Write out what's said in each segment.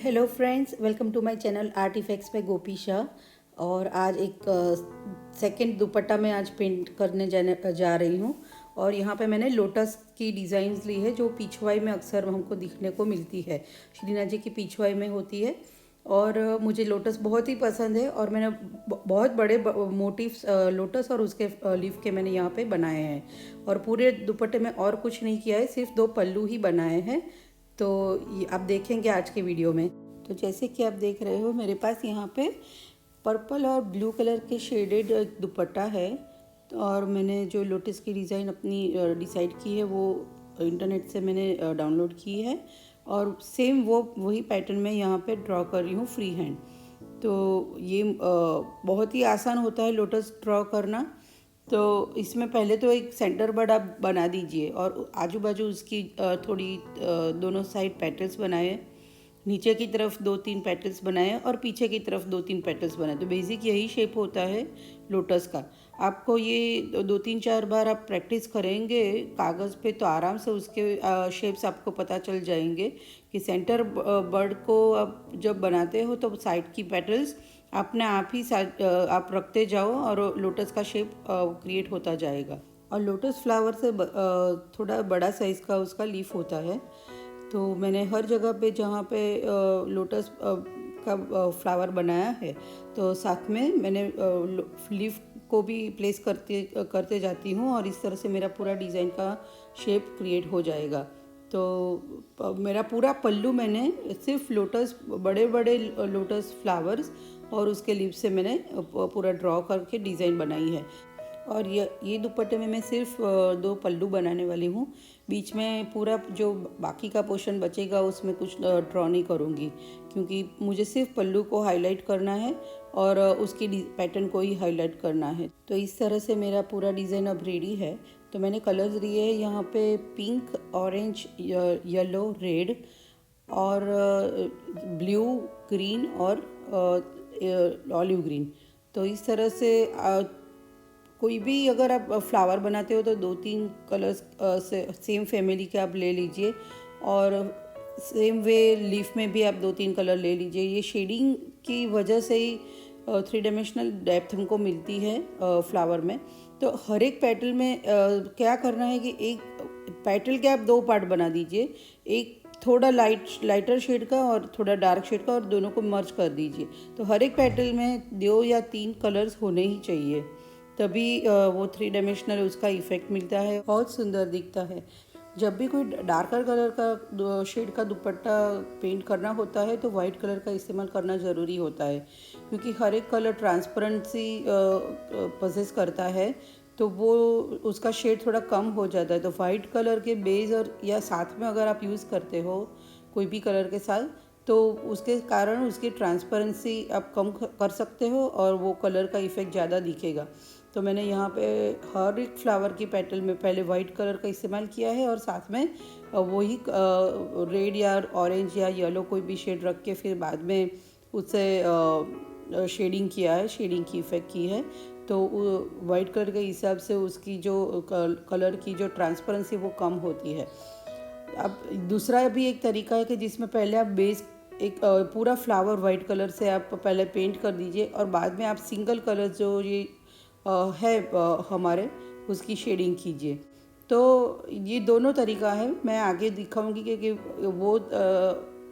Hello friends, welcome to my channel Art Effects पे गोपी शाह। और आज एक सेकंड दुपट्टा मैं आज पेंट करने जा रही हूँ। और यहाँ पे मैंने लोटस की डिज़ाइंस ली है जो पिछवाई में अक्सर हमको दिखने को मिलती है। श्रीनाथ जी की पिछवाई में होती है और मुझे लोटस बहुत ही पसंद है। और मैंने बहुत बड़े मोटिव्स लोटस और उसके लीफ के मैंने यहाँ पे बनाए हैं। और पूरे दुपट्टे में और कुछ नहीं किया है, सिर्फ 2 पल्लू ही बनाए हैं। तो ये आप देखेंगे आज के वीडियो में। तो जैसे कि आप देख रहे हो, मेरे पास यहाँ पे पर्पल और ब्लू कलर के शेडेड दुपट्टा है। और मैंने जो लोटस की डिज़ाइन अपनी डिसाइड की है वो इंटरनेट से मैंने डाउनलोड की है। और सेम वही पैटर्न में यहाँ पे ड्रॉ कर रही हूँ फ्री हैंड। तो ये बहुत ही आसान होता है लोटस ड्रॉ करना। तो इसमें पहले तो एक सेंटर बर्ड आप बना दीजिए और आजू बाजू उसकी थोड़ी दोनों साइड पेटल्स बनाए। नीचे की तरफ 2-3 पेटल्स बनाए और पीछे की तरफ 2-3 पेटल्स बनाए। तो बेसिक यही शेप होता है लोटस का। आपको ये 2-3-4 बार आप प्रैक्टिस करेंगे कागज़ पे तो आराम से उसके शेप्स आपको पता चल जाएंगे कि सेंटर बर्ड को आप जब बनाते हो तो साइड की पेटल्स अपने आप ही आप रखते जाओ और लोटस का शेप क्रिएट होता जाएगा। और लोटस फ्लावर से थोड़ा बड़ा साइज़ का उसका लीफ होता है। तो मैंने हर जगह पे जहाँ पे लोटस का फ्लावर बनाया है तो साथ में मैंने लीफ को भी प्लेस करते करते जाती हूँ और इस तरह से मेरा पूरा डिज़ाइन का शेप क्रिएट हो जाएगा। तो मेरा पूरा पल्लू मैंने सिर्फ लोटस बड़े बड़े लोटस फ्लावर्स और उसके लीफ से मैंने पूरा ड्रॉ करके डिज़ाइन बनाई है। और ये दुपट्टे में मैं सिर्फ 2 पल्लू बनाने वाली हूँ। बीच में पूरा जो बाकी का पोर्शन बचेगा उसमें कुछ ड्रॉ नहीं करूँगी, क्योंकि मुझे सिर्फ पल्लू को हाईलाइट करना है और उसकी पैटर्न को ही हाईलाइट करना है। तो इस तरह से मेरा पूरा डिज़ाइन अब रेडी है। तो मैंने कलर्स लिए हैं यहाँ पे पिंक, ऑरेंज, येलो, रेड और ब्लू, ग्रीन और ऑलिव ग्रीन। तो इस तरह से कोई भी अगर आप फ्लावर बनाते हो तो 2-3 कलर्स से सेम फैमिली के आप ले लीजिए। और सेम वे लीफ में भी आप 2-3 कलर ले लीजिए। ये शेडिंग की वजह से ही 3 डायमेंशनल डेप्थ हमको मिलती है फ्लावर में। तो हर एक पेटल में क्या करना है कि एक पेटल के आप 2 पार्ट बना दीजिए, एक थोड़ा लाइटर शेड का और थोड़ा डार्क शेड का, और दोनों को मर्ज कर दीजिए। तो हर एक पेटल में 2 या 3 कलर्स होने ही चाहिए, तभी वो 3 डायमेंशनल उसका इफ़ेक्ट मिलता है, बहुत सुंदर दिखता है। जब भी कोई डार्कर कलर का शेड का दुपट्टा पेंट करना होता है तो वाइट कलर का इस्तेमाल करना ज़रूरी होता है, क्योंकि हर एक कलर ट्रांसपेरेंसी पजेस करता है। तो वो उसका शेड थोड़ा कम हो जाता है। तो वाइट कलर के बेस और या साथ में अगर आप यूज़ करते हो कोई भी कलर के साथ, तो उसके कारण उसकी ट्रांसपेरेंसी आप कम कर सकते हो और वो कलर का इफ़ेक्ट ज़्यादा दिखेगा। तो मैंने यहाँ पे हर एक फ्लावर की पेटल में पहले वाइट कलर का इस्तेमाल किया है और साथ में वही रेड या ऑरेंज या येलो कोई भी शेड रख के फिर बाद में उससे शेडिंग किया है, शेडिंग की इफ़ेक्ट की है। तो वाइट कलर के हिसाब से उसकी जो कलर की जो ट्रांसपेरेंसी वो कम होती है। अब दूसरा भी एक तरीका है कि जिसमें पहले आप बेस एक पूरा फ्लावर वाइट कलर से आप पहले पेंट कर दीजिए और बाद में आप सिंगल कलर जो ये है हमारे उसकी शेडिंग कीजिए। तो ये दोनों तरीका है, मैं आगे दिखाऊंगी कि वो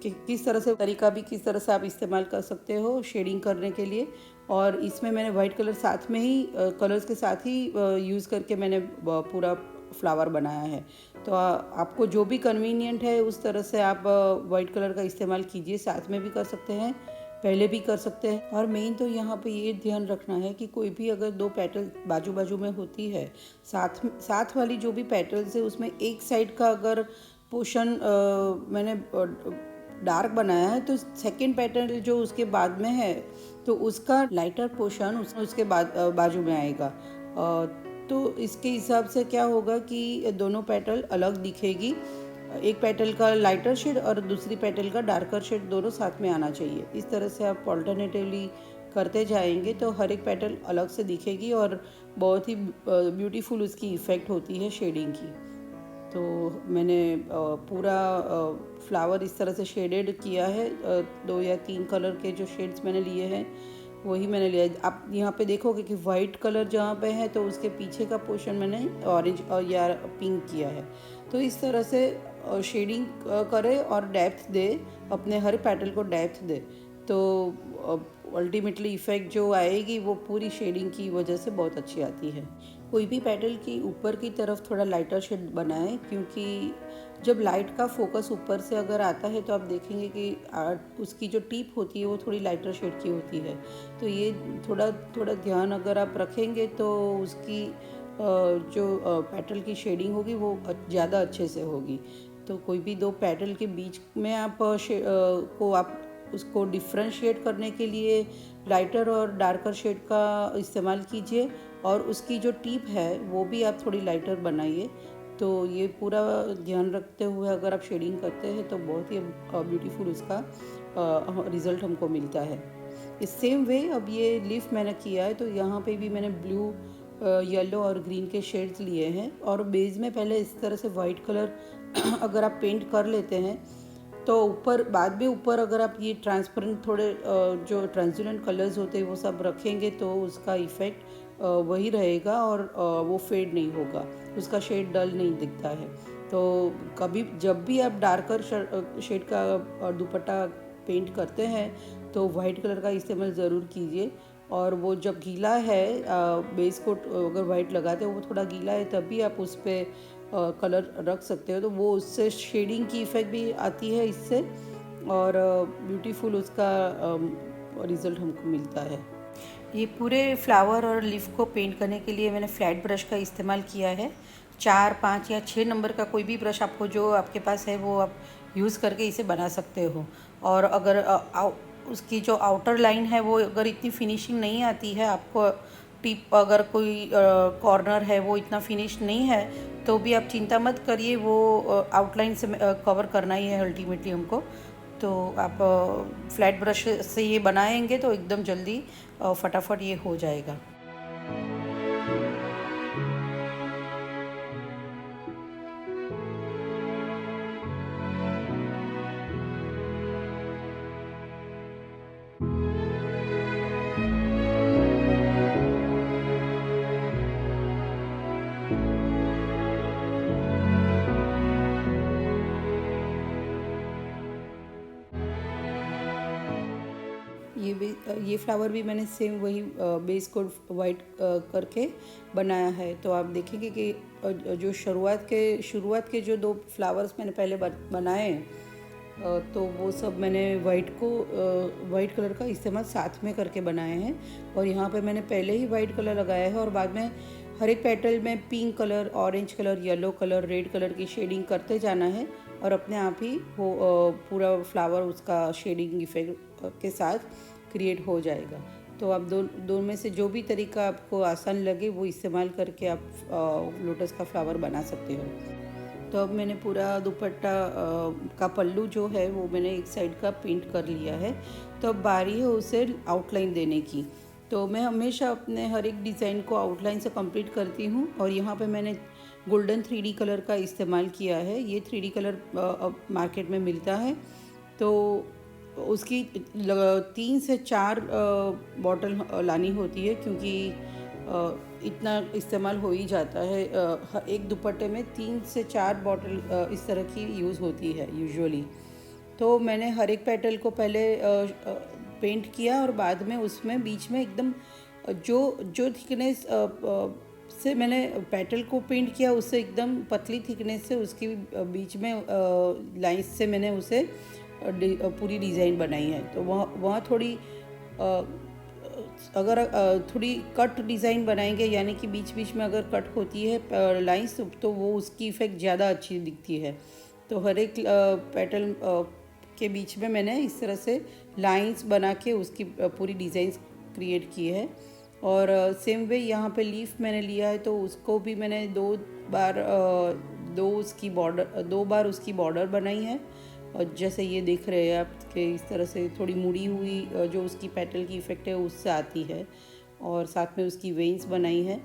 किस तरह से तरीका भी किस तरह से आप इस्तेमाल कर सकते हो शेडिंग करने के लिए। और इसमें मैंने वाइट कलर साथ में ही कलर्स के साथ ही यूज़ करके मैंने पूरा फ्लावर बनाया है। तो आपको जो भी कन्वीनियंट है उस तरह से आप वाइट कलर का इस्तेमाल कीजिए, साथ में भी कर सकते हैं, पहले भी कर सकते हैं। और मेन तो यहाँ पे ये ध्यान रखना है कि कोई भी अगर 2 पेटल बाजू बाजू में होती है, साथ वाली जो भी पेटल्स है उसमें एक साइड का अगर पोर्शन मैंने डार्क बनाया है तो सेकंड पेटल जो उसके बाद में है तो उसका लाइटर पोर्शन उसके बाद बाजू में आएगा। तो इसके हिसाब से क्या होगा कि दोनों पेटल अलग दिखेगी। एक पेटल का लाइटर शेड और दूसरी पेटल का डार्कर शेड दोनों साथ में आना चाहिए। इस तरह से आप ऑल्टरनेटिवली करते जाएंगे तो हर एक पेटल अलग से दिखेगी और बहुत ही ब्यूटीफुल उसकी इफ़ेक्ट होती है शेडिंग की। तो मैंने पूरा फ्लावर इस तरह से शेडेड किया है। 2 या 3 कलर के जो शेड्स मैंने लिए हैं वही मैंने लिया है। आप यहाँ पे देखोगे कि वाइट कलर जहाँ पे है तो उसके पीछे का पोर्शन मैंने ऑरेंज या पिंक किया है। तो इस तरह से शेडिंग करे और डेप्थ दे, अपने हर पेटल को डेप्थ दे, तो अल्टीमेटली इफ़ेक्ट जो आएगी वो पूरी शेडिंग की वजह से बहुत अच्छी आती है। कोई भी पेटल की ऊपर की तरफ थोड़ा लाइटर शेड बनाएं, क्योंकि जब लाइट का फोकस ऊपर से अगर आता है तो आप देखेंगे कि उसकी जो टिप होती है वो थोड़ी लाइटर शेड की होती है। तो ये थोड़ा थोड़ा ध्यान अगर आप रखेंगे तो उसकी जो पेटल की शेडिंग होगी वो ज़्यादा अच्छे से होगी। तो कोई भी 2 पेटल के बीच में आप उसको डिफ्रेंशिएट करने के लिए लाइटर और डार्कर शेड का इस्तेमाल कीजिए, और उसकी जो टिप है वो भी आप थोड़ी लाइटर बनाइए। तो ये पूरा ध्यान रखते हुए अगर आप शेडिंग करते हैं तो बहुत ही ब्यूटीफुल उसका रिज़ल्ट हमको मिलता है। इस सेम वे अब ये लीफ मैंने किया है, तो यहाँ पे भी मैंने ब्लू, येलो और ग्रीन के शेड्स लिए हैं, और बेस में पहले इस तरह से वाइट कलर अगर आप पेंट कर लेते हैं तो ऊपर बाद में ऊपर अगर आप ये ट्रांसपेरेंट थोड़े जो ट्रांसपेरेंट कलर्स होते हैं वो सब रखेंगे तो उसका इफ़ेक्ट वही रहेगा, और वो फेड नहीं होगा, उसका शेड डल नहीं दिखता है। तो कभी जब भी आप डार्कर शेड का दुपट्टा पेंट करते हैं तो वाइट कलर का इस्तेमाल ज़रूर कीजिए। और वो जब गीला है, बेस कोट अगर वाइट लगाते हो वो थोड़ा गीला है तभी आप उस पर कलर रख सकते हो, तो वो उससे शेडिंग की इफ़ेक्ट भी आती है इससे, और ब्यूटीफुल उसका रिज़ल्ट हमको मिलता है। ये पूरे फ्लावर और लीफ को पेंट करने के लिए मैंने फ्लैट ब्रश का इस्तेमाल किया है। 4, 5 या 6 नंबर का कोई भी ब्रश आपको जो आपके पास है वो आप यूज़ करके इसे बना सकते हो। और अगर उसकी जो आउटर लाइन है वो अगर इतनी फिनिशिंग नहीं आती है आपको, टिप अगर कोई कॉर्नर है वो इतना फिनिश नहीं है, तो भी आप चिंता मत करिए, वो आउटलाइन से कवर करना ही है अल्टीमेटली हमको। तो आप फ्लैट ब्रश से ये बनाएंगे तो एकदम जल्दी फटाफट ये हो जाएगा। ये फ्लावर भी मैंने सेम वही बेस को वाइट करके बनाया है। तो आप देखेंगे कि जो शुरुआत के जो 2 फ्लावर्स मैंने पहले बनाए हैं, तो वो सब मैंने वाइट कलर का इस्तेमाल साथ में करके बनाए हैं। और यहाँ पे मैंने पहले ही वाइट कलर लगाया है और बाद में हर एक पेटल में pink colour, orange colour, yellow colour, red colour की शेडिंग करते जाना है, और अपने आप ही वो पूरा फ्लावर उसका शेडिंग इफेक्ट के साथ क्रिएट हो जाएगा। तो आप दो में से जो भी तरीका आपको आसान लगे वो इस्तेमाल करके आप लोटस का फ्लावर बना सकते हो। तो अब मैंने पूरा दुपट्टा का पल्लू जो है वो मैंने एक साइड का पेंट कर लिया है। तो अब बारी है उसे आउटलाइन देने की। तो मैं हमेशा अपने हर एक डिज़ाइन को आउटलाइन से कंप्लीट करती हूँ, और यहाँ पे मैंने गोल्डन 3D कलर का इस्तेमाल किया है। ये 3D कलर मार्केट में मिलता है, तो उसकी 3 से 4 बॉटल लानी होती है, क्योंकि इतना इस्तेमाल हो ही जाता है। एक दुपट्टे में 3 से 4 बॉटल इस तरह की यूज़ होती है यूजुअली। तो मैंने हर एक पेटल को पहले पेंट किया, और बाद में उसमें बीच में एकदम जो थिकनेस से मैंने पेटल को पेंट किया उससे एकदम पतली थिकनेस से उसकी बीच में लाइंस से मैंने उसे पूरी डिज़ाइन बनाई है। तो वहाँ थोड़ी अगर थोड़ी कट डिज़ाइन बनाएंगे, यानी कि बीच बीच में अगर कट होती है लाइंस, तो वो उसकी इफ़ेक्ट ज़्यादा अच्छी दिखती है। तो हर एक पेटल के बीच में मैंने इस तरह से लाइंस बना के उसकी पूरी डिज़ाइंस क्रिएट की है। और सेम वे यहाँ पे लीफ मैंने लिया है, तो उसको भी मैंने 2 बार उसकी बॉर्डर बनाई है। और जैसे ये देख रहे हैं आप कि इस तरह से थोड़ी मुड़ी हुई जो उसकी पेटल की इफ़ेक्ट है उससे आती है, और साथ में उसकी वेन्स बनाई है।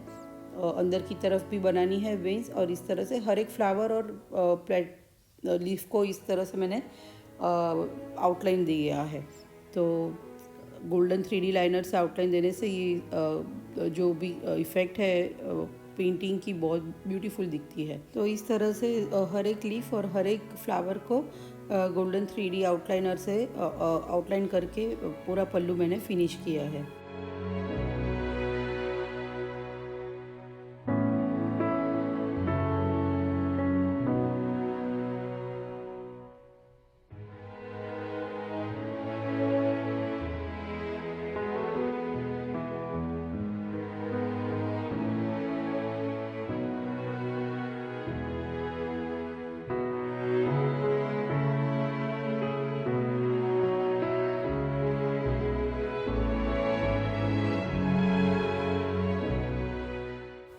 अंदर की तरफ भी बनानी है विंग्स, और इस तरह से हर एक फ्लावर और प्लेट लीफ को इस तरह से मैंने आउटलाइन दिया है। तो गोल्डन 3D लाइनर से आउटलाइन देने से ये जो भी इफ़ेक्ट है पेंटिंग की बहुत ब्यूटीफुल दिखती है। तो इस तरह से हर एक लीफ और हर एक फ्लावर को गोल्डन 3D आउटलाइनर से आउटलाइन करके पूरा पल्लू मैंने फिनिश किया है।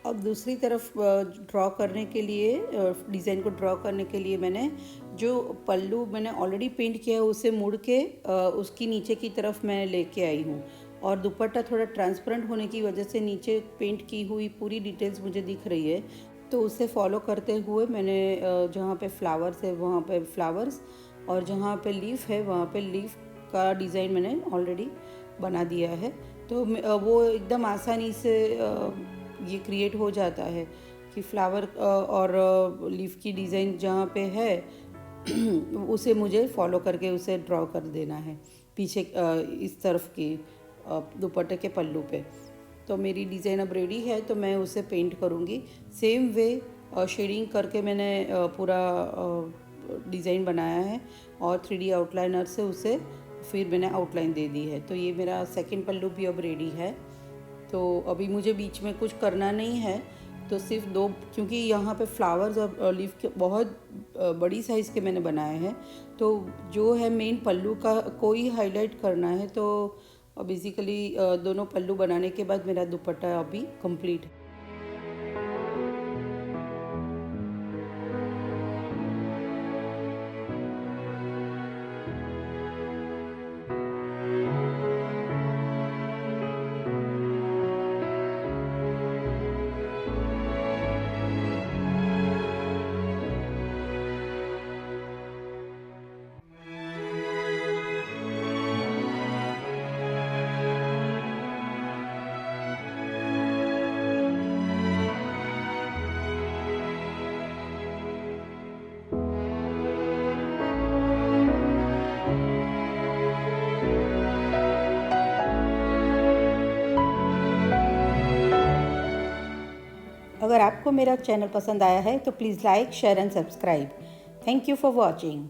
अब दूसरी तरफ ड्रॉ करने के लिए, डिज़ाइन को ड्रॉ करने के लिए मैंने जो पल्लू मैंने ऑलरेडी पेंट किया है उसे मुड़ के उसकी नीचे की तरफ मैं लेके आई हूँ, और दुपट्टा थोड़ा ट्रांसपेरेंट होने की वजह से नीचे पेंट की हुई पूरी डिटेल्स मुझे दिख रही है। तो उसे फॉलो करते हुए मैंने जहाँ पे फ्लावर्स है वहाँ पे फ्लावर्स, और जहाँ पे लीफ है वहाँ पे लीफ का डिज़ाइन मैंने ऑलरेडी बना दिया है। तो वो एकदम आसानी से ये क्रिएट हो जाता है कि फ्लावर और लीफ की डिज़ाइन जहाँ पे है उसे मुझे फॉलो करके उसे ड्रॉ कर देना है पीछे इस तरफ की दुपट्टे के पल्लू पे। तो मेरी डिज़ाइन अब रेडी है, तो मैं उसे पेंट करूँगी। सेम वे शेडिंग करके मैंने पूरा डिज़ाइन बनाया है और 3D आउटलाइनर से उसे फिर मैंने आउटलाइन दे दी है। तो ये मेरा सेकंड पल्लू भी अब रेडी है। तो अभी मुझे बीच में कुछ करना नहीं है, तो सिर्फ दो, क्योंकि यहाँ पे फ्लावर्स और लीफ के बहुत बड़ी साइज़ के मैंने बनाए हैं, तो जो है मेन पल्लू का कोई हाईलाइट करना है। तो बेसिकली दोनों पल्लू बनाने के बाद मेरा दुपट्टा अभी कंप्लीट है। अगर आपको मेरा चैनल पसंद आया है तो please like, share and subscribe. Thank you for watching.